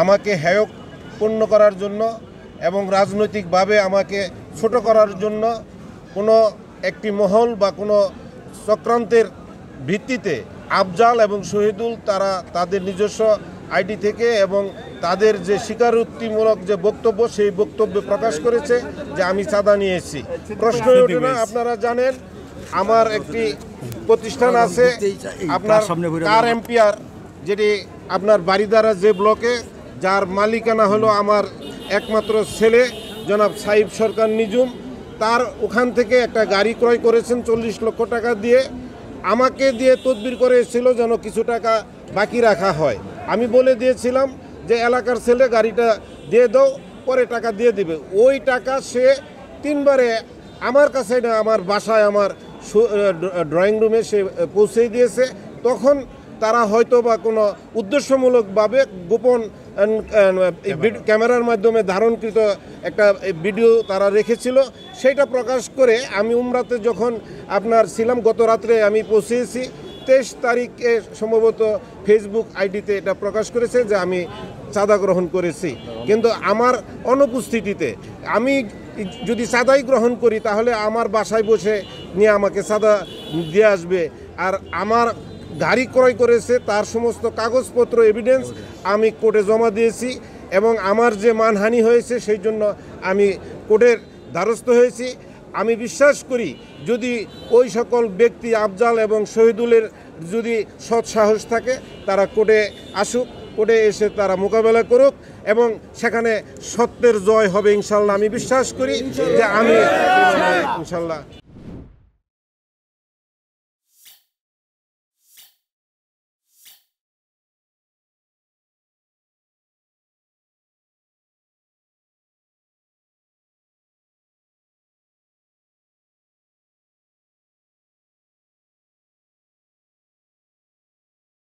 আমাকে হেয়পূর্ণ করার জন্য এবং রাজনৈতিকভাবে আমাকে ছোট করার জন্য কোনো একটি মহল বা কোনো চক্রান্তের ভিত্তিতে আফজাল এবং শহীদুল তারা তাদের নিজস্ব আইডি থেকে এবং তাদের যে স্বীকারোক্তিমূলক যে বক্তব্য সেই বক্তব্যে প্রকাশ করেছে যে আমি চাঁদা নিয়েছি। প্রশ্ন ওঠে না, আপনারা জানেন আমার একটি প্রতিষ্ঠান আছে আপনার কার এম্পিয়ার, যেটি আপনার বাড়িদারা যে ব্লকে, যার মালিকানা হলো আমার একমাত্র ছেলে জনাব সাইব সরকার নিজুম। তার ওখান থেকে একটা গাড়ি ক্রয় করেছেন 40 লক্ষ টাকা দিয়ে, আমাকে দিয়ে তদবির করেছিল যেন কিছু টাকা বাকি রাখা হয়। আমি বলে দিয়েছিলাম যে এলাকার ছেলে গাড়িটা দিয়ে দাও, পরে টাকা দিয়ে দিবে। ওই টাকা সে 3 বারে আমার কাছে না, আমার বাসায়, আমার ড্রয়িং রুমে সে পৌঁছে দিয়েছে। তখন তারা হয়তো বা কোনো উদ্দেশ্যমূলকভাবে গোপন ক্যামেরার মাধ্যমে ধারণকৃত একটা ভিডিও তারা রেখেছিল, সেটা প্রকাশ করে আমি উমরাতে যখন আপনার ছিলাম গত রাত্রে আমি পৌঁছেছি 23 তারিখে সম্ভবত ফেসবুক আইডিতে এটা প্রকাশ করেছে যে আমি চাঁদা গ্রহণ করেছি। কিন্তু আমার অনুপস্থিতিতে আমি যদি চাঁদাই গ্রহণ করি তাহলে আমার বাসায় বসে নিয়ে আমাকে চাঁদা দিয়ে আসবে। আর আমার গাড়ি ক্রয় করেছে তার সমস্ত কাগজপত্র এভিডেন্স আমি কোর্টে জমা দিয়েছি এবং আমার যে মানহানি হয়েছে সেই জন্য আমি কোর্টের দ্বারস্থ হয়েছি। আমি বিশ্বাস করি যদি ওই সকল ব্যক্তি আফজাল এবং শহীদুলের যদি সৎ সাহস থাকে তারা কোর্টে আসুক, কোর্টে এসে তারা মোকাবেলা করুক এবং সেখানে সত্যের জয় হবে ইনশাল্লাহ। আমি বিশ্বাস করি যে আমি ইনশাল্লাহ